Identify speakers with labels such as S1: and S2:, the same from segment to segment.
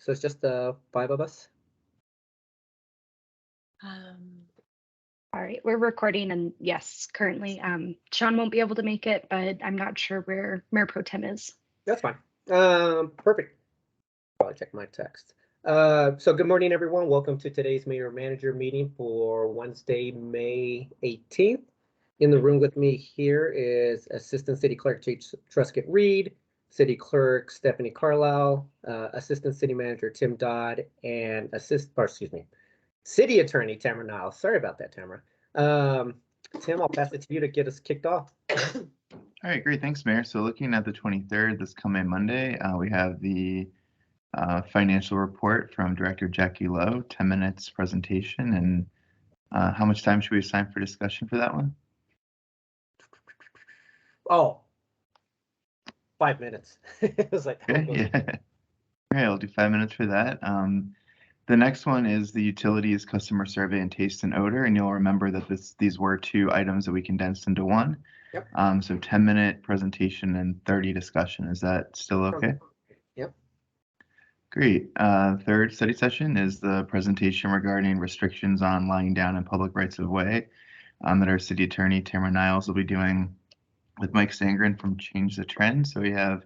S1: So it's just the 5 of us?
S2: All right, we're recording, and yes, currently Shawn won't be able to make it, but I'm not sure where Mayor Pro Tem is.
S1: That's fine. Perfect. Probably check my text. So good morning, everyone. Welcome to today's Mayor Manager meeting for Wednesday, May 18th. In the room with me here is Assistant City Clerk J. Truscott Reed, City Clerk Stephanie Carlisle, Assistant City Manager Tim Dodd, and City Attorney Tamara Niles. Sorry about that, Tamara. Tim, I'll pass it to you to get us kicked off.
S3: All right, great. Thanks, Mayor. So looking at the 23rd, this coming Monday, we have the financial report from Director Jackie Lowe, 10 minutes presentation. And how much time should we assign for discussion for that one?
S1: Oh, 5 minutes. It was like,
S3: okay, yeah. All right, I'll do 5 minutes for that. The next one is the utilities customer survey and taste and odor, and you'll remember that these were 2 items that we condensed into one.
S1: Yep.
S3: So 10-minute presentation and 30 discussion. Is that still okay?
S1: Yep.
S3: Great. Third study session is the presentation regarding restrictions on lying down in public rights of way that our city attorney Tamara Niles will be doing with Mike Sangren from Change the Trend. So we have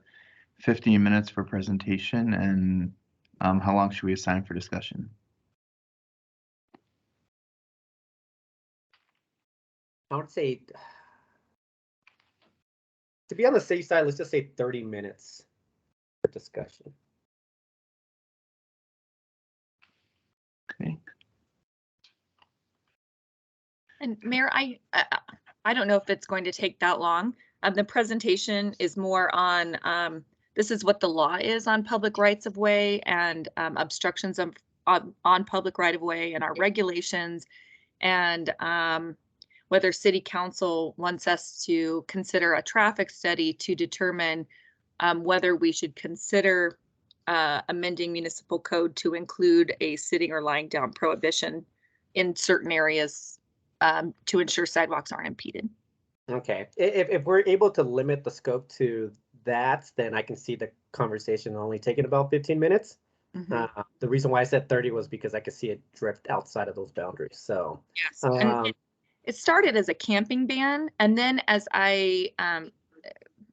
S3: 15 minutes for presentation, and how long should we assign for discussion?
S1: I would say, to be on the safe side, let's just say 30 minutes for discussion.
S3: Okay.
S4: And Mayor, I don't know if it's going to take that long. The presentation is more on this is what the law is on public rights of way and obstructions on public right of way and our regulations, and whether City Council wants us to consider a traffic study to determine whether we should consider amending municipal code to include a sitting or lying down prohibition in certain areas to ensure sidewalks aren't impeded.
S1: Okay, if we're able to limit the scope to that, then I can see the conversation only taking about 15 minutes. Mm-hmm. The reason why I said 30 was because I could see it drift outside of those boundaries. So
S4: yes, and it started as a camping ban, and then as I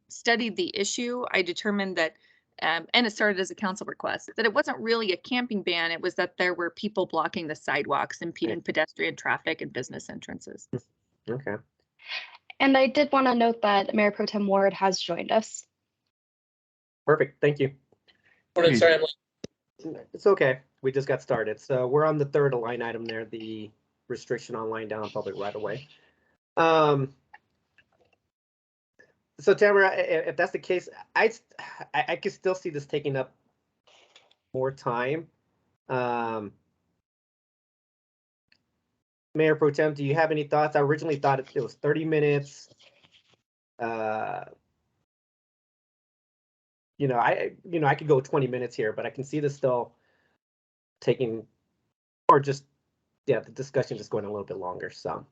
S4: studied the issue, I determined that, and it started as a council request, that it wasn't really a camping ban. It was that there were people blocking the sidewalks, impeding pedestrian traffic and business entrances.
S1: Okay.
S2: And I did want to note that Mayor Pro Tem Ward has joined us.
S1: Perfect. Thank you.
S5: Morning, sorry, I'm
S1: late. It's okay. We just got started. So we're on the third line item there, the restriction on lying down public right of way. So Tamara, if that's the case, I could still see this taking up more time. Mayor Pro Tem, do you have any thoughts? I originally thought it was 30 minutes. I could go 20 minutes here, but I can see this still taking, or just, the discussion just going a little bit longer. So.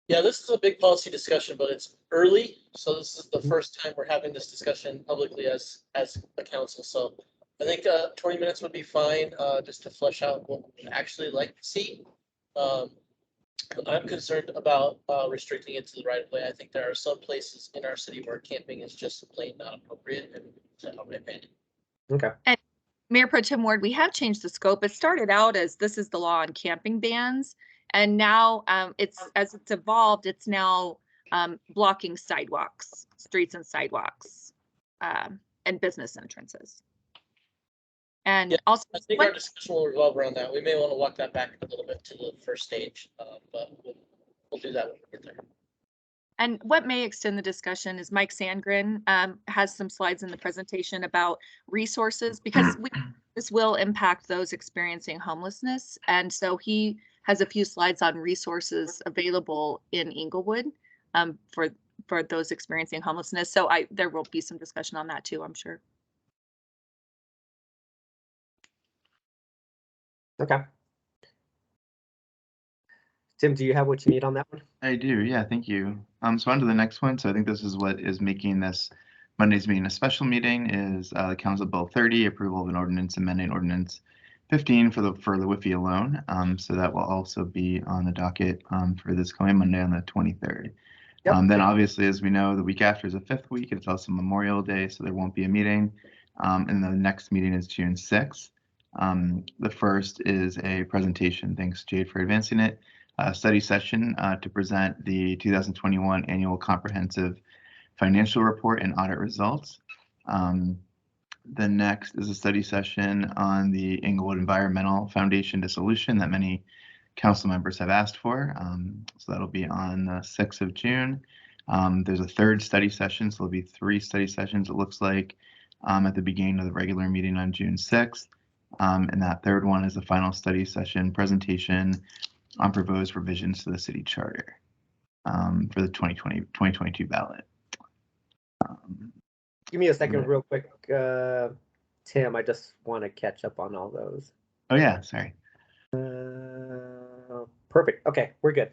S5: Yeah, this is a big policy discussion, but it's early. So this is the first time we're having this discussion publicly as a council. So I think 20 minutes would be fine, just to flesh out what we would actually like to see. I'm concerned about restricting it to the right of way. I think there are some places in our city where camping is just plain not appropriate, in my opinion.
S1: Okay.
S4: And Mayor Pro Tem Ward, we have changed the scope. It started out as this is the law on camping bans, and now as it's evolved, it's now blocking sidewalks, streets and sidewalks, and business entrances. And
S5: yeah,
S4: also,
S5: I think our discussion will revolve around that. We may want to walk that back a little bit to the first stage, but we'll do that when we get there.
S4: And what may extend the discussion is Mike Sangren has some slides in the presentation about resources, because this will impact those experiencing homelessness. And so he has a few slides on resources available in Inglewood for those experiencing homelessness. So there will be some discussion on that too, I'm sure.
S1: Okay. Tim, do you have what you need on that one?
S3: I do, yeah, thank you. So on to the next one. So I think this is what is making this Monday's meeting, a special meeting, is Council Bill 30, approval of an ordinance amending Ordinance 15 for the WIFI alone. So that will also be on the docket for this coming Monday on the 23rd.
S1: Yep.
S3: Then obviously, as we know, the week after is the 5th week. It's also Memorial Day, so there won't be a meeting. And the next meeting is June 6th. The first is a presentation, thanks Jade for advancing it, a study session to present the 2021 Annual Comprehensive Financial Report and Audit Results. The next is a study session on the Inglewood Environmental Foundation dissolution that many council members have asked for. So that'll be on the 6th of June. There's a third study session, so there'll be 3 study sessions, it looks like, at the beginning of the regular meeting on June 6th. And that third one is the final study session presentation on proposed revisions to the city charter for the 2022 ballot.
S1: Give me a second real quick, Tim. I just want to catch up on all those.
S3: Oh yeah, sorry.
S1: Perfect. Okay, we're good.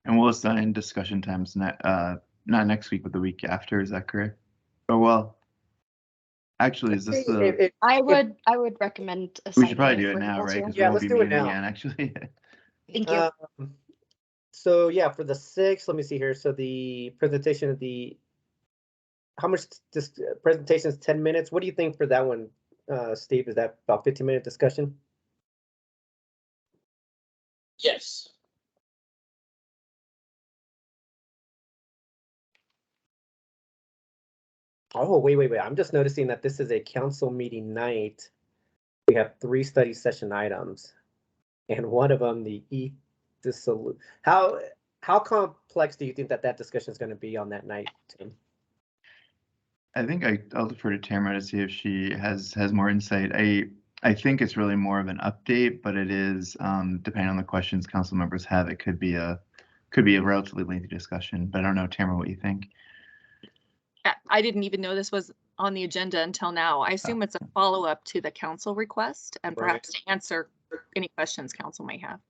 S3: And we'll assign discussion times not next week, but the week after. Is that correct? Oh well. Actually, is this the?
S2: I would recommend.
S3: We should probably do it now, right? Because
S1: Yeah,
S3: we won't
S1: let's
S3: be
S1: do it
S3: meeting
S1: now.
S3: again, actually.
S2: Thank you.
S1: So yeah, for the 6th, let me see here. So the presentation of the, how much this presentation is 10 minutes? What do you think for that one, Steve? Is that about 15-minute discussion?
S5: Yes.
S1: Oh, wait. I'm just noticing that this is a council meeting night. We have 3 study session items, and one of them, the dissolution. How complex do you think that discussion is going to be on that night, Tim?
S3: I think I'll defer to Tamara to see if she has more insight. I think it's really more of an update, but it is depending on the questions council members have, it could be a relatively lengthy discussion. But I don't know, Tamara, what you think?
S4: I didn't even know this was on the agenda until now. I assume it's a follow-up to the council request and perhaps to answer any questions council may have.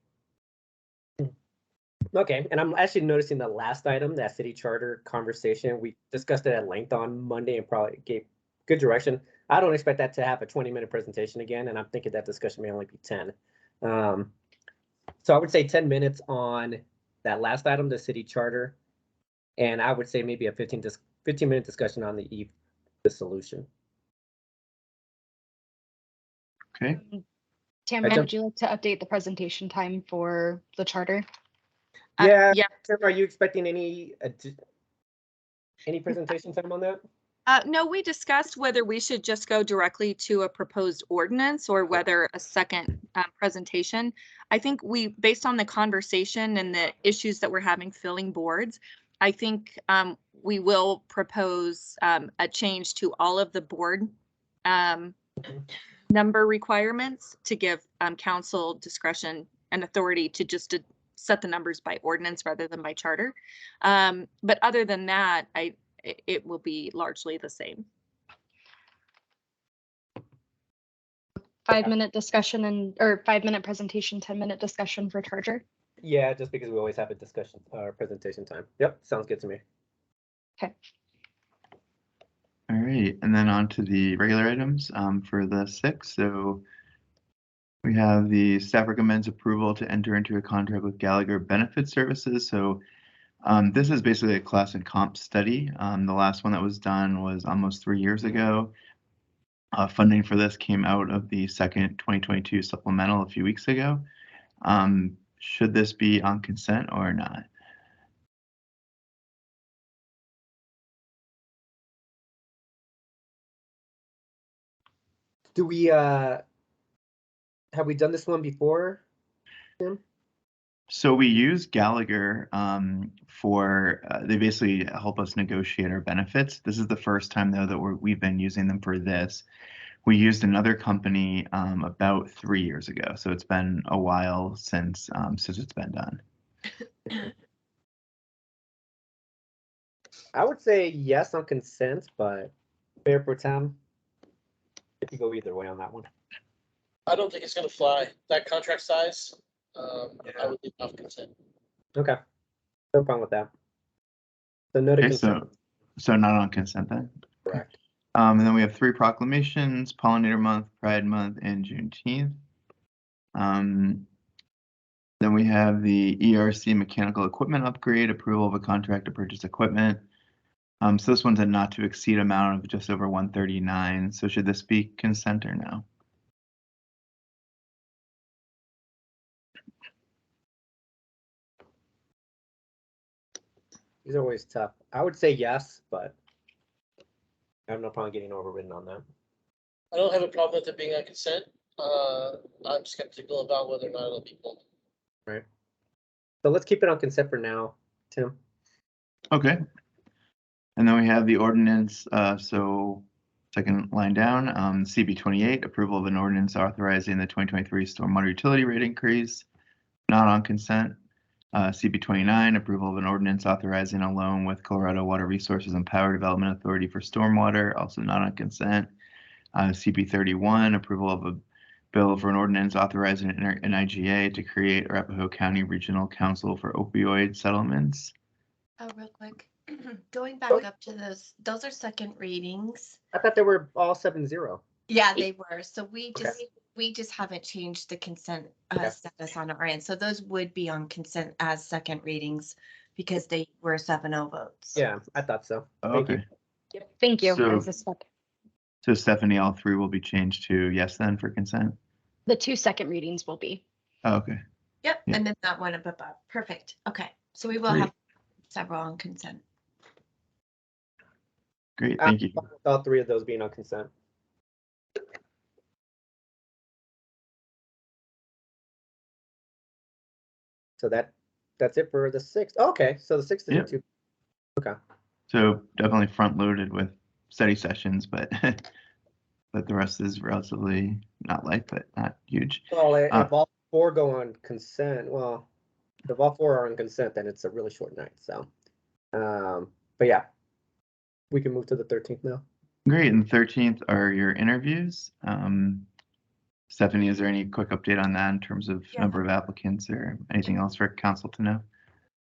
S1: Okay, and I'm actually noticing the last item, that city charter conversation, we discussed it at length on Monday and probably gave good direction. I don't expect that to have a 20-minute presentation again, and I'm thinking that discussion may only be 10. So I would say 10 minutes on that last item, the city charter, and I would say maybe a 15-minute discussion on the dissolution.
S3: Okay.
S2: Tamara, would you like to update the presentation time for the charter?
S1: Yeah.
S4: Yeah.
S1: Tim, are you expecting any presentation time on that?
S4: No, we discussed whether we should just go directly to a proposed ordinance or whether a second presentation. I think based on the conversation and the issues that we're having filling boards, I think we will propose a change to all of the board number requirements to give council discretion and authority to just set the numbers by ordinance rather than by charter. But other than that, it will be largely the same.
S2: 5-minute discussion or 5-minute presentation, 10-minute discussion for charter.
S1: Yeah, just because we always have a discussion or presentation time. Yep, sounds good to me.
S2: Okay.
S3: All right, and then on to the regular items for the 6th. So we have the staff recommends approval to enter into a contract with Gallagher Benefit Services. So this is basically a class and comp study. The last one that was done was almost 3 years ago. Funding for this came out of the second 2022 supplemental a few weeks ago. Should this be on consent or not?
S1: Do we have we done this one before, Tim?
S3: So we use Gallagher for they basically help us negotiate our benefits. This is the first time though that we've been using them for this. We used another company about 3 years ago, so it's been a while since it's been done.
S1: I would say yes on consent, but fair for Tim. If you go either way on that one.
S5: I don't think it's gonna fly. That contract size, I would leave off consent.
S1: Okay, no problem with that. So no to
S3: Okay,
S1: consent.
S3: So not on consent then?
S1: Correct.
S3: And then we have 3 proclamations: Pollinator Month, Pride Month, and Juneteenth. Then we have the ERC mechanical equipment upgrade, approval of a contract to purchase equipment. So this one's a not to exceed amount of just over 139. So should this be consent or no?
S1: These are always tough. I would say yes, but I have no problem getting overridden on that.
S5: I don't have a problem with it being on consent. I'm skeptical about whether or not it'll be pulled.
S1: Right. So let's keep it on consent for now, Tim.
S3: Okay. And then we have the ordinance, so second line down, CB 28, approval of an ordinance authorizing the 2023 stormwater utility rate increase, not on consent. CB 29, approval of an ordinance authorizing a loan with Colorado Water Resources and Power Development Authority for stormwater, also not on consent. CB 31, approval of a bill for an ordinance authorizing an IGA to create Arapahoe County Regional Council for opioid settlements.
S6: Oh, real quick, going back up to those are second readings.
S1: I thought they were all 7-0.
S6: Yeah, they were. So we
S1: Okay.
S6: just haven't changed the consent
S1: Okay.
S6: status on our end. So those would be on consent as second readings because they were 7-0 votes.
S1: Yeah, I thought so. Thank you.
S3: Okay.
S2: Yep. Thank you.
S3: So-
S2: As a step.
S3: So Stephanie, all 3 will be changed to yes then for consent?
S2: The 2 second readings will be.
S3: Oh, okay.
S6: Yep,
S3: Yeah.
S6: and then that one up above. Perfect. Okay, so we will
S3: Great.
S6: have several on consent.
S3: Great, thank you.
S1: All 3 of those being on consent. So that's it for the 6th. Okay, so the 6th is
S3: Yep.
S1: too. Okay.
S3: So definitely front loaded with study sessions, but but the rest is relatively not light, but not huge.
S1: Well, if all 4 go on consent, well, if all 4 are on consent, then it's a really short night. So, but yeah, we can move to the 13th now.
S3: Great, and the 13th are your interviews. Stephanie, is there any quick update on that in terms of
S6: Yeah.
S3: number of applicants or anything else for council to know?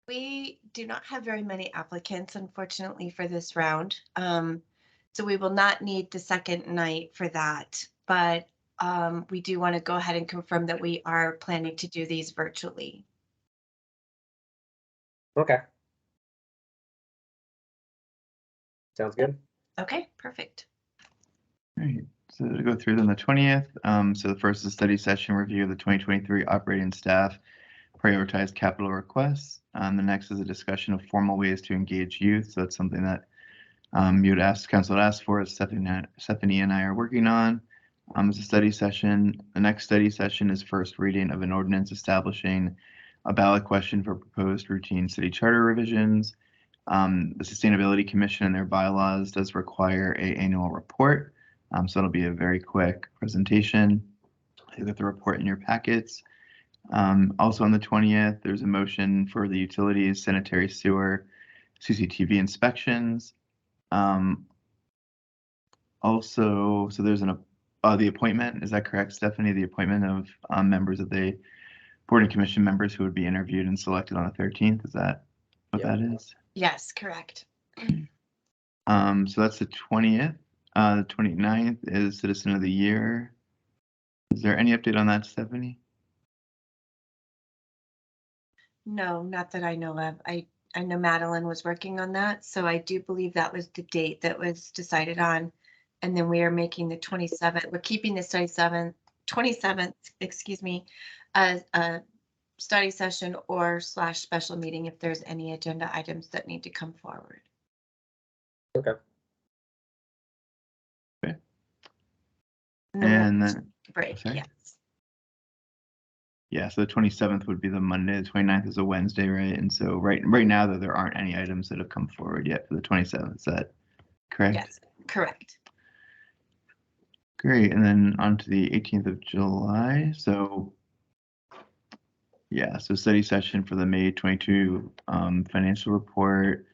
S6: We do not have very many applicants, unfortunately, for this round. So we will not need the second night for that, but we do want to go ahead and confirm that we are planning to do these virtually.
S1: Okay. Sounds good.
S6: Okay, perfect.
S3: Great. So to go through them, the 20th. So the first is study session review of the 2023 operating staff prioritized capital requests. The next is a discussion of formal ways to engage youth. So that's something that you'd ask council to ask for, as Stephanie and I are working on. As a study session, the next study session is first reading of an ordinance establishing a ballot question for proposed routine city charter revisions. The Sustainability Commission and their bylaws does require an annual report. So it'll be a very quick presentation. You get the report in your packets. Also on the 20th, there's a motion for the utilities, sanitary sewer, CCTV inspections. Also, so there's the appointment, is that correct, Stephanie? The appointment of members of the board and commission members who would be interviewed and selected on the 13th. Is that what
S1: Yeah.
S3: that is?
S6: Yes, correct.
S3: So that's the 20th. The 29th is Citizen of the Year. Is there any update on that, Stephanie?
S6: No, not that I know of. I know Madeline was working on that, so I do believe that was the date that was decided on. And then we are making the 27th, we're keeping the 27th, excuse me, as a study session or / special meeting if there's any agenda items that need to come forward.
S1: Okay.
S3: Okay.
S6: And then
S3: And
S6: we'll
S3: then,
S6: break,
S3: sorry?
S6: yes.
S3: yeah, so the 27th would be the Monday, the 29th is a Wednesday, right? And so right now, though, there aren't any items that have come forward yet for the 27th. Is that correct?
S6: Yes, correct.
S3: Great. And then on to the 18th of July. So yeah, so study session for the May 22 financial report,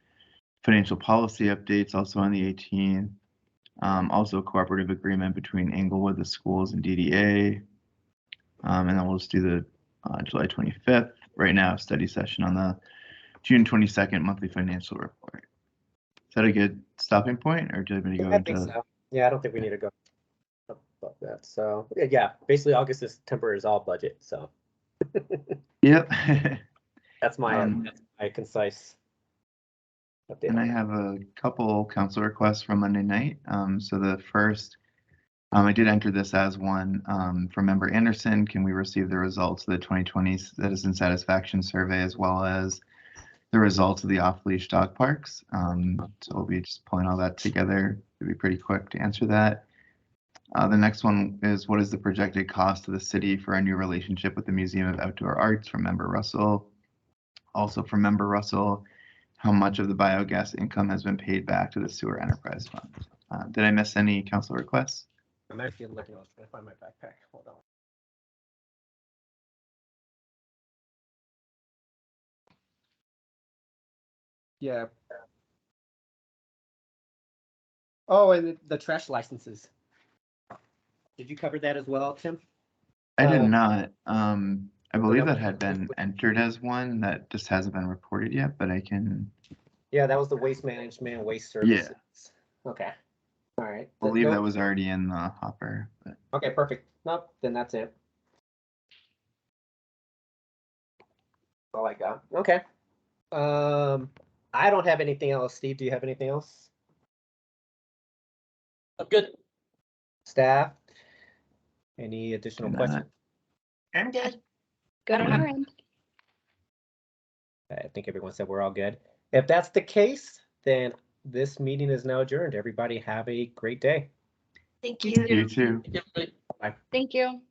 S3: financial policy updates also on the 18th. Also a cooperative agreement between Englewood, the schools, and DDA. And then we'll just do the July 25th. Right now, study session on the June 22nd monthly financial report. that a good stopping point, or do you want me to go
S1: I think
S3: into?
S1: so. Yeah, I don't think we need to go above that. So yeah, basically August is September is all budget. So
S3: Yep.
S1: that's my concise update.
S3: And
S1: on
S3: I
S1: that.
S3: have a couple council requests from Monday night. So the first, I did enter this as one from Member Anderson. Can we receive the results of the 2020 Citizen Satisfaction Survey as well as the results of the off-leash dog parks? So we'll be just pulling all that together. It'll be pretty quick to answer that. The next one is, what is the projected cost to the city for a new relationship with the Museum of Outdoor Arts from Member Russell? Also from Member Russell, how much of the biogas income has been paid back to the sewer enterprise fund? Did I miss any council requests?
S1: I'm actually looking. I was trying to find my backpack. Hold on. Yeah. Oh, and the trash licenses. Did you cover that as well, Tim?
S3: I did
S1: Uh,
S3: not. I believe
S1: that
S3: that had been entered as one that just hasn't been reported yet, but I can.
S1: Yeah, that was the waste management, waste
S3: Yeah.
S1: services. Okay. All right.
S3: I believe
S1: Nope.
S3: that was already in the hopper. But.
S1: Okay, perfect. Nope, then that's it. All I got. Okay. I don't have anything else. Steve, do you have anything else?
S5: I'm good.
S1: Staff? Any additional
S3: Do
S1: questions?
S6: I'm good.
S2: Good on our end.
S1: I think everyone said we're all good. If that's the case, then this meeting is now adjourned. Everybody have a great day.
S6: Thank
S2: You
S6: you.
S3: You too.
S5: Thank you, everybody.
S2: Thank you.